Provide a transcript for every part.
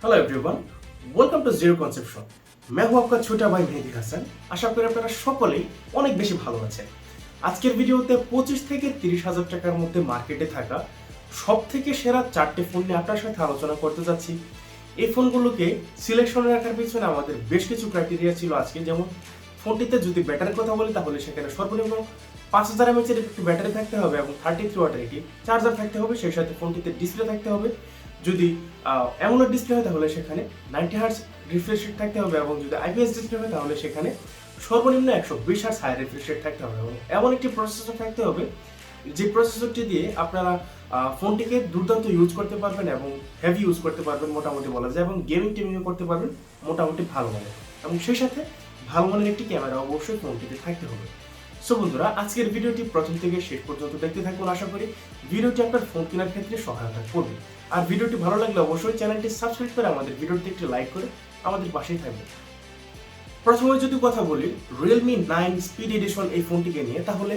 Hello everyone, welcome to zero conception. मैं हूं आपका छोटा भाई মেহেদি হাসান। আশা করি আপনারা সকলেই অনেক বেশি ভালো আছেন। আজকের ভিডিওতে 25 থেকে 30 হাজার টাকার মধ্যে মার্কেটে থাকা সবথেকে সেরা 4টি ফোন নিয়ে আপনার সাথে আলোচনা করতে যাচ্ছি। এই ফোনগুলোকে সিলেকশনে রাখার পিছনে আমাদের বেশ কিছু ক্রাইটেরিয়া ছিল আজকে। যেমন ফোনটিতে যদি ব্যাটারির কথা বলি তাহলে সেখানে সর্বনিম্ন 5000 mAh এর একটি ব্যাটারি থাকতে হবে এবং 33 ওয়াটের একটি চার্জার থাকতে হবে। সেই সাথে ফোনটিতে ডিসপ্লে থাকতে হবে। যদি অ্যামোলেড ডিসপ্লে হয় তাহলে সেখানে 90 হার্টজ রিফ্রেশ রেট থাকতে হবে এবং যদি আইপিএস ডিসপ্লে হয় তাহলে সেখানে সর্বনিম্ন 120 হার্টজ হাই রিফ্রেশ রেট থাকতে হবে এবং এমন একটি প্রসেসর থাকতে হবে যে প্রসেসরটি দিয়ে আপনারা ফোনটিকে দুর্দান্ত ইউজ করতে পারবেন এবং হেভি ইউজ করতে পারবেন মোটামুটি বলা যায়, এবং গেমিং টেমিংও করতে পারবেন মোটামুটি ভালো মানের, এবং সেই সাথে ভালো মানের একটি ক্যামেরা অবশ্যই ফোনটিতে থাকতে হবে। সো বন্ধুরা, আজকের ভিডিওটি প্রথম থেকে শেষ পর্যন্ত দেখতে থাকুন। আশা করি ভিডিওটি আপনার ফোন কেনার ক্ষেত্রে সহায়তা করবে। আর ভিডিওটি ভালো লাগলে অবশ্যই চ্যানেলটি সাবস্ক্রাইব করে আমাদের ভিডিওটি একটি লাইক করে আমাদের পাশেই থাকবেন। প্রথমে যদি কথা বলি রিয়েলমি 9 স্পিড এডিশন এই ফোনটিকে নিয়ে, তাহলে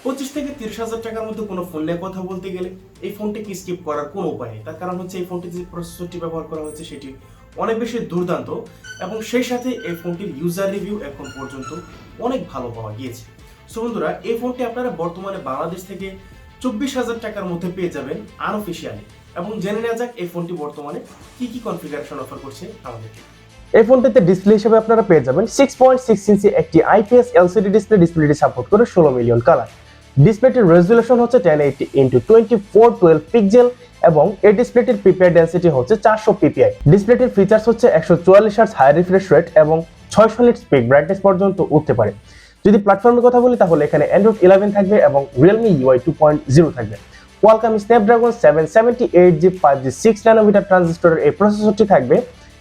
25 থেকে 30 হাজার টাকার মধ্যে কোনো ফোন নিয়ে কথা বলতে গেলে এই ফোনটিকে স্কিপ করার কোনো উপায় নেই। তার কারণ হচ্ছে এই ফোনটিতে যে প্রসেসরটি ব্যবহার করা হয়েছে সেটি অনেক বেশি দুর্দান্ত, এবং সেই সাথে এই ফোনটির ইউজার রিভিউ এখন পর্যন্ত অনেক ভালো পাওয়া গিয়েছে। সো বন্ধুরা, এই ফোনটি আপনারা বর্তমানে বাংলাদেশ থেকে 24 হাজার টাকার মধ্যে পেয়ে যাবেন আনঅফিশিয়ালি। এবং জেনে নেওয়া যাক এই ফোনটি বর্তমানে কি কনফিগারেশন অফার করছে আমাদেরকে। এই ফোনটিতে ডিসপ্লে হিসেবে আপনারা পেয়ে যাবেন 6.6 ইঞ্চি একটি আইপিএস এলসিডি ডিসপ্লে। ডিসপ্লেটি সাপোর্ট করে 16 মিলিয়ন কালার। ডিসপ্লেটির রেজুলেশন হচ্ছে 1080x2412 পিক্সেল এবং এই ডিসপ্লেটির পিপিআই ডেনসিটি হচ্ছে 400 পিপিআই। ডিসপ্লেটির ফিচার্স হচ্ছে 144 হার্টজ হাই রিফ্রেশ রেট এবং 600 নিটস পিক ব্রাইটনেস পর্যন্ত উঠতে পারে। যদি প্ল্যাটফর্মের কথা বলি তাহলে এখানে অ্যান্ড্রয়েড 11 থাকবে এবং রিয়েলমি ইউআই 2.0 থাকবে। Qualcomm Snapdragon 778G 5G 6 nanometre ট্রানজিস্টরের এই প্রসেসরটি থাকবে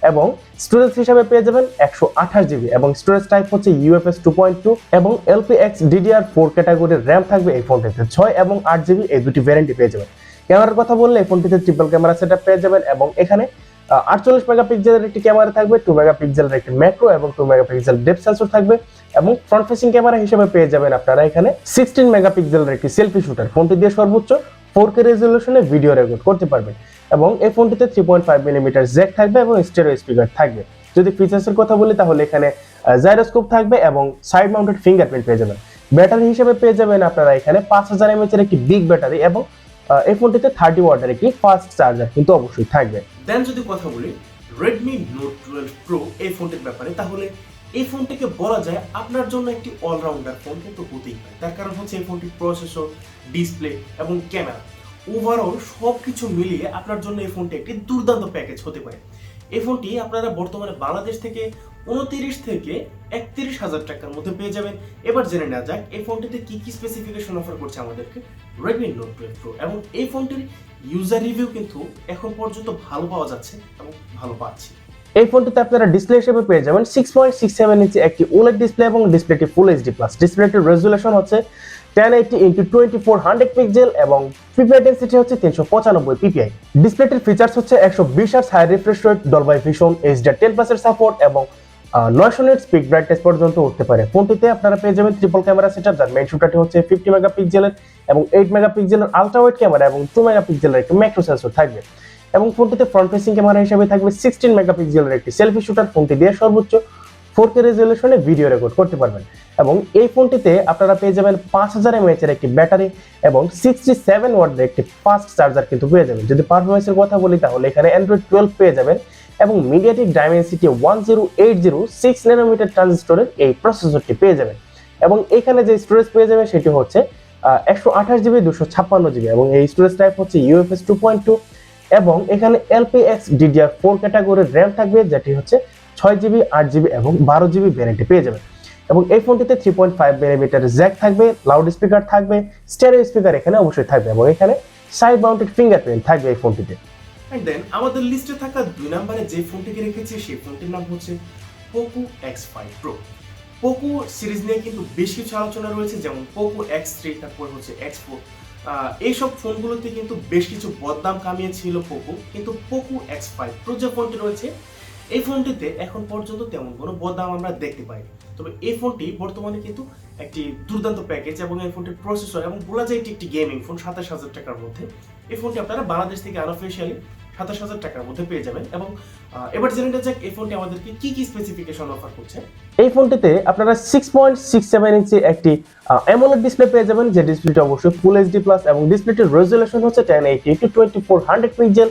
এবং স্টোরেজ হিসাবে পেয়ে যাবেন 128GB এবং স্টোরেজ টাইপ হচ্ছে UFS 2.2 এবং LPX DDR4 ক্যাটাগরির র্যাম থাকবে এই ফোনটিতে। 6 এবং 8GB এই দুটি ভ্যারিয়েন্টে পেয়ে যাবেন। ক্যামেরার কথা বললে এই ফোনটিতে ট্রিপল ক্যামেরা সেটআপ পেয়ে যাবেন এবং এখানে 48 মেগাপিক্সেলের একটি ক্যামেরা থাকবে, 2 মেগাপিক্সেলের একটি ম্যাক্রো এবং 2 মেগাপিক্সেল ডেপথ সেন্সর থাকবে এবং ফ্রন্ট ফেসিং ক্যামেরা হিসেবে পেয়ে যাবেন আপনারা এখানে 16 মেগাপিক্সেলের একটি সেলফি শুটার। ফোনটি দিয়ে সর্বোচ্চ 4K রেজোলিউশনে ভিডিও রেকর্ড করতে পারবেন এবং এই ফোনটিতে 3.5 মিলিমিটার জ্যাক থাকবে এবং স্টেরিও স্পিকার থাকবে। যদি ফিচার্সের কথা বলি তাহলে এখানে জাইরোস্কোপ থাকবে এবং সাইড মাউন্টেড ফিঙ্গারপ্রিন্ট পেয়ে যাবেন। ব্যাটারি হিসেবে পেয়ে যাবেন আপনারা এখানে 5000 mAh এর একটি বিগ ব্যাটারি এবং এই ফোনটিতে 30 ওয়াটের একটি ফাস্ট চার্জার কিন্তু অবশ্যই থাকবে। দেন যদি কথা বলি Redmi Note 12 Pro এই ফোনটির ব্যাপারে, তাহলে এই ফোনটিকে বলা যায় আপনার জন্য একটি অলরাউন্ডার ফোন কিন্তু হতেই পারে। তার কারণ হচ্ছে এই ফোনটির প্রসেসর, ডিসপ্লে এবং ক্যামেরা ওভারঅল সবকিছু মিলিয়ে আপনার জন্য এই ফোনটি একটি দুর্দান্ত প্যাকেজ হতে পারে। এই ফোনটি আপনারা বর্তমানে বাংলাদেশ থেকে 29 থেকে 31 হাজার টাকার মধ্যে পেয়ে যাবেন। এবার জেনে নেওয়া যাক এই ফোনটিতে কি স্পেসিফিকেশন অফার করছে আমাদেরকে Redmi Note 12 Pro, এবং এই ফোনটির ইউজার রিভিউ কিন্তু এখন পর্যন্ত ভালো পাওয়া যাচ্ছে এবং ভালো পাচ্ছি। এই ফোনটিতে আপনারা ডিসপ্লে হিসেবে পেয়ে যাবেন 6.67 ইঞ্চি একটি OLED ডিসপ্লে এবং ডিসপ্লেটি ফুল এইচডি প্লাস। ডিসপ্লেটির রেজোলিউশন হচ্ছে 1080x2400 পিক্সেল এবং পিপিআই ডেনসিটি হচ্ছে 395 পিপিআই। ডিসপ্লেটির ফিচার্স হচ্ছে 120 hertz high refresh rate, Dolby Vision, HDR10+ এর সাপোর্ট এবং 900 নিটস পিক ব্রাইটনেস পর্যন্ত উঠতে পারে। ফোনটিতে আপনারা পেয়ে যাবেন ট্রিপল ক্যামেরা সেটআপ, যার মেইন শুটারটি হচ্ছে 50 মেগাপিক্সেলের এবং 8 মেগাপিক্সেলের আলট্রা ওয়াইড ক্যামেরা এবং 2 মেগাপিক্সেলের একটি ম্যাক্রো সেন্সর থাকবে এবং ফোনটিতে ফ্রন্ট ফেসিং ক্যামেরা হিসেবে থাকবে 16 মেগাপিক্সেলের একটি সেলফি শুটার। ফোনটি দিয়ে সর্বোচ্চ 4K রেজোলিউশনে ভিডিও রেকর্ড করতে পারবেন এবং এই ফোনটিতে আপনারা পেয়ে যাবেন 5000 mAh এর একটি ব্যাটারি এবং 67 ওয়াটের একটি ফাস্ট চার্জার কিন্তু পেয়ে যাবেন। যদি পারফরম্যান্সের কথা বলি তাহলে এখানে অ্যান্ড্রয়েড 12 পেয়ে যাবেন এবং মিডিয়াটেক ডাইমেনসিটি 1080 6 ন্যানোমিটার ট্রানজিস্টরের এই প্রসেসরটি পেয়ে যাবেন এবং এখানে যে স্টোরেজ পেয়ে যাবেন সেটি হচ্ছে 128GB 256GB এবং এই স্টোরেজ টাইপ হচ্ছে UFS 2.2 এবং এখানে LPX DDR4 ক্যাটাগরির র্যাম থাকবে, যেটি হচ্ছে 6GB 8GB এবং 12GB ভ্যারিয়েন্টে পেয়ে যাবেন এবং এই ফোনটিতে 3.5 মিলিমিটার জ্যাক থাকবে, লাউড স্পিকার থাকবে, স্টেরিও স্পিকার এখানে অবশ্যই থাকবে এবং এখানে সাইড মাউন্টেড ফিঙ্গারপ্রিন্ট থাকবে এই ফোনটিতে। এন্ড দেন আমাদের লিস্টে থাকা 2 নম্বরে যে ফোনটিকে রেখেছি সেই ফোনটির নাম হচ্ছে poco X5 Pro। Poco series নিয়ে কিন্তু বেশ কিছু আলোচনা রয়েছে, যেমন পোকো X3, তারপর হচ্ছে X4। এইসব ফোনগুলোতে কিন্তু বেশ কিছু বদনাম কামিয়েছিল পোকো, কিন্তু পোকো X5 Pro যে ফোনটি রয়েছে এই ফোনটিতে এখন পর্যন্ত তেমন কোনো বদনাম আমরা দেখতে পাইনি। তবে এই ফোনটি বর্তমানে কিন্তু একটি দুর্দান্ত প্যাকেজ এবং এই ফোনটির প্রসেসর এবং বলা যায় এটি একটি গেমিং ফোন 27 হাজার টাকার মধ্যে। এই ফোনটি আপনারা বাংলাদেশ থেকে আনঅফিশিয়ালি 27,000 টাকার মধ্যে পেয়ে যাবেন। এবং এবার জেনে নেওয়া যাক এই ফোনটি আমাদেরকে কি কি স্পেসিফিকেশন অফার করছে। এই ফোনটিতে আপনারা 6.67 ইঞ্চি একটি অ্যামোলেড ডিসপ্লে পেয়ে যাবেন, যে ডিসপ্লেটি অবশ্যই ফুল এইচডি প্লাস এবং ডিসপ্লেটির রেজোলিউশন হচ্ছে 1080x2400 পিক্সেল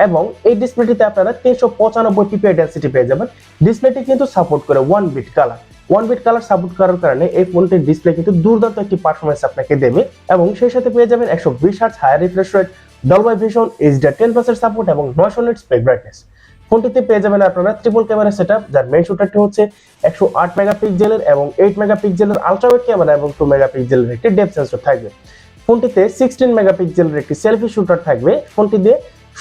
এবং এই ডিসপ্লেটিতে আপনারা 395 পিপিআই ডেনসিটি পেয়ে যাবেন। ডিসপ্লেটি কিন্তু সাপোর্ট করে 1 bit colour. 1 bit colour support করার কারণে এই ফোনটির ডিসপ্লে কিন্তু দুর্দান্ত একটি পারফরম্যান্স আপনাকে দেবে এবং সেই সাথে পেয়ে যাবেন 120 hertz high refresh rate, Dolby Vision, HDR10+ support এবং 900 নিটস পেক ব্রাইটনেস। ফোনটিতে পেয়ে যাবেন আপনারা ট্রিপল ক্যামেরা সেটআপ, যার মেইন শুটারটি হচ্ছে 108 মেগাপিক্সেলের এবং 8 মেগাপিক্সেলের আলট্রাওয়াইড ক্যামেরা এবং 2 মেগাপিক্সেলের একটি ডেপথ সেন্সর থাকবে। ফোনটিতে 16 মেগাপিক্সেলের একটি সেলফি শুটার থাকবে। ফোনটিতে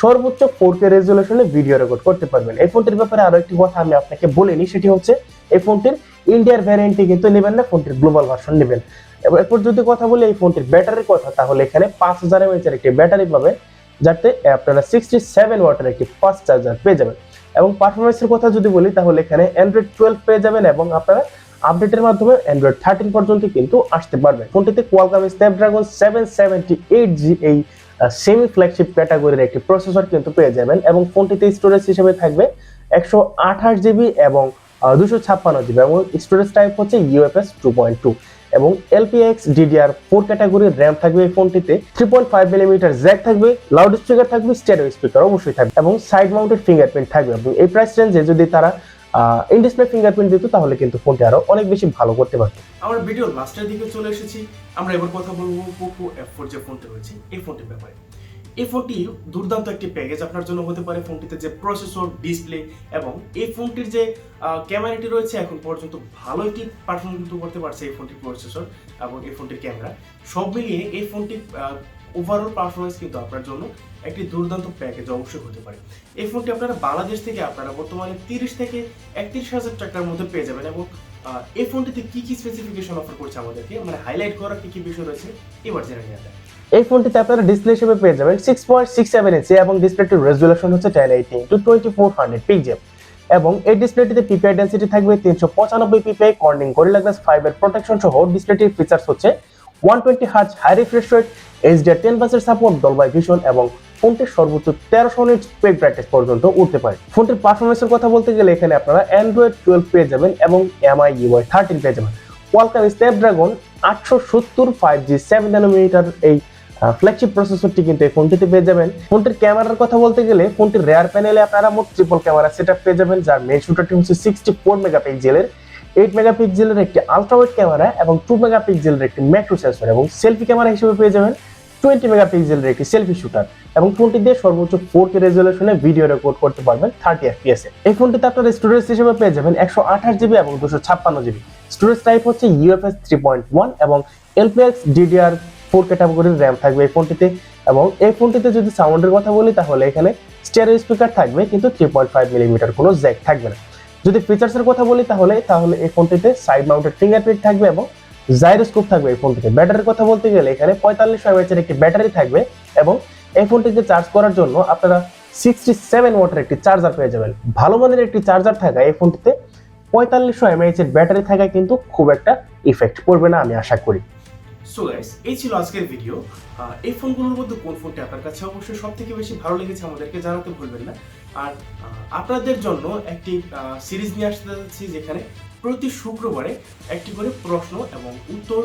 সর্বোচ্চ 4K রেজোলিউশনে ভিডিও রেকর্ড করতে পারবেন। এই ফোনটির ব্যাপারে আরো একটি কথা আমি আপনাকে বলিনি, সেটি হচ্ছে এই ফোনটির ইন্ডিয়ার ভ্যারিয়েন্টটি কিন্তু নেবেন না, ফোনটির গ্লোবাল ভার্সন নেবেন। এরপর যদি কথা বলি এই ফোনটির ব্যাটারির কথা, তাহলে এখানে 5000 mAh এর একটি ব্যাটারি পাবেন, যাতে আপনারা 67 ওয়াটের একটি ফাস্ট চার্জার পেয়ে যাবেন। এবং পারফরম্যান্সের কথা যদি বলি তাহলে এখানে অ্যান্ড্রয়েড 12 পেয়ে যাবেন এবং আপনারা আপডেটের মাধ্যমে অ্যান্ড্রয়েড 13 পর্যন্ত কিন্তু আসতে পারবেন। ফোনটিতে কোয়ালকম স্ন্যাপড্রাগন 778G এই সেমি ফ্ল্যাগশিপ ক্যাটাগরির একটি প্রসেসর কিন্তু পেয়ে যাবেন এবং ফোনটিতে স্টোরেজ হিসেবে থাকবে 128GB এবং 256GB এবং স্টোরেজ টাইপ হচ্ছে UFS 2.2 এবং LPX DDR4 ক্যাটাগরির RAM থাকবে এই ফোনটিতে। 3.5mm জ্যাক থাকবে, লাউড স্পিকার থাকবে, স্টেরিও স্পিকার অবশ্যই থাকবে এবং সাইড মাউন্টেড ফিঙ্গারপ্রিন্ট থাকবে। এবং এই প্রাইস রেঞ্জে যদি তারা ইন ডিসপ্লে ফিঙ্গারপ্রিন্ট দিত তাহলে কিন্তু ফোনটি আরো অনেক বেশি ভালো করতে পারত। আমরা ভিডিওর লাস্টের দিকে চলে এসেছি। আমরা এবার কথা বলবো পোকো F4 যে ফোনটি রয়েছে এই ফোনটির ব্যাপারে। এই ফোনটি দুর্দান্ত একটি প্যাকেজ আপনার জন্য হতে পারে। ফোনটিতে যে প্রসেসর, ডিসপ্লে এবং এই ফোনটির যে ক্যামেরাটি রয়েছে এখন পর্যন্ত ভালো একটি পারফর্ম কিন্তু করতে পারছে এই ফোনটির প্রসেসর এবং এই ফোনটির ক্যামেরা, সব মিলিয়ে এই ফোনটির ওভারঅল পারফরমেন্স কিন্তু আপনার জন্য একটি দুর্দান্ত প্যাকেজ অবশ্যই হতে পারে। এই ফোনটি আপনারা বাংলাদেশ থেকে আপনারা বর্তমানে 30 থেকে 31,000 টাকার মধ্যে পেয়ে যাবেন। এবং এই ফোনটিতে কি কি স্পেসিফিকেশন অফার করছে আমাদেরকে, মানে হাইলাইট করা কি কি বিষয় রয়েছে এবার জেনে নেওয়া যায়। এই ফোনটিতে আপনারা ডিসপ্লে হিসেবে পেয়ে যাবেন 6.67 ইঞ্চি এবং ডিসপ্লেটির রেজোলিউশন হচ্ছে 1080x2400 পিক্সেল এবং এই ডিসপ্লেটিতে পিপিআই ডেনসিটি থাকবে 395 পিপিআই, কর্নিং গরিলা গ্লাস 5 এর প্রোটেকশন সহ ডিসপ্লেটির ফিচার্স হচ্ছে 120 hertz high refresh rate, HDR10+ support, Dolby Vision এবং ফোনটির সর্বোচ্চ 1300 নিটস পেক ব্রাইটনেস পর্যন্ত উঠতে পারে। ফোনটির পারফরম্যান্সের কথা বলতে গেলে এখানে আপনারা অ্যান্ড্রয়েড 12 পেয়ে যাবেন এবং MI UI 13 পেয়ে যাবেন। কোয়ালকম স্ন্যাপড্রাগন 870 5G 7nm এই ফ্ল্যাগশিপ প্রসেসরটি কিন্তু এই ফোনটিতে পেয়ে যাবেন। ফোনটির ক্যামেরার কথা বলতে গেলে ফোনটির রেয়ার প্যানেলে আপনারা মোট ট্রিপল ক্যামেরা সেটআপ পেয়ে যাবেন, যার মেইন শুটারটি হচ্ছে 64 মেগাপিক্সেলের, 8 মেগাপিক্সেলের একটি আলট্রাওয়াইড ক্যামেরা এবং 2 মেগাপিক্সেলের একটি ম্যাক্রো সেন্সর এবং সেলফি ক্যামেরা হিসেবে পেয়ে যাবেন 20 মেগাপিক্সেলের একটি সেলফি শুটার এবং ফোনটি দিয়ে সর্বোচ্চ 4K রেজোলিউশনে ভিডিও রেকর্ড করতে পারবেন 30 FPS এ। এই ফোনটিতে আপনারা স্টোরেজ হিসেবে পেয়ে যাবেন 128GB এবং 256GB। স্টোরেজ টাইপ হচ্ছে UFS 3.1 এবং LPX DDR4 ক্যাটাগরির RAM থাকবে এই ফোনটিতে। এবং এই ফোনটিতে যদি সাউন্ডের কথা বলি তাহলে এখানে স্টেরিও স্পিকার থাকবে কিন্তু 3.5mm কোনো জ্যাক থাকবে না। যদি ফিচার্সের কথা বলি তাহলে এই ফোনটিতে সাইড মাউন্টেড ফিঙ্গারপ্রিন্ট থাকবে এবং জাইরোস্কোপ থাকবে এই ফোনটিতে। ব্যাটারির কথা বলতে গেলে এখানে 4500 mAh এর একটি ব্যাটারি থাকবে এবং এই ফোনটিকে চার্জ করার জন্য আপনারা 67 ওয়াটের একটি চার্জার পেয়ে যাবেন। ভালো মানের একটি চার্জার থাকা এই ফোনটিতে 4500 mAh এর ব্যাটারি থাকা কিন্তু খুব একটা ইফেক্ট পড়বে না আমি আশা করি। সো গাইস, এই ছিল আজকের ভিডিও। এই ফোনগুলোর মধ্যে কোন ফোনটি আপনার কাছে অবশ্যই সবথেকে বেশি ভালো লেগেছে আমাদেরকে জানাতে ভুলবেন না। আর আপনাদের জন্য একটি সিরিজ নিয়ে আসতে যাচ্ছি, যেখানে প্রতি শুক্রবারে একটি করে প্রশ্ন এবং উত্তর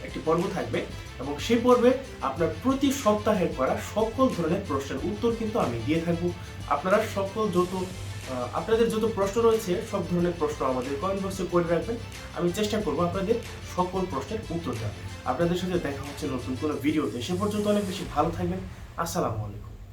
একটি পর্ব থাকবে এবং সেই পর্বে আপনার প্রতি সপ্তাহে করা সকল ধরনের প্রশ্নের উত্তর কিন্তু আমি দিয়ে থাকবো। আপনারা আপনাদের যত প্রশ্ন রয়েছে সব ধরনের প্রশ্ন আমাদের কমেন্ট বক্সে করে রাখবেন। আমি চেষ্টা করবো আপনাদের সকল প্রশ্নের উত্তর দেওয়ার। আপনাদের সাথে দেখা হচ্ছে নতুন কোনো ভিডিওতে। সে পর্যন্ত অনেক বেশি ভালো থাকবেন। আসসালামু আলাইকুম।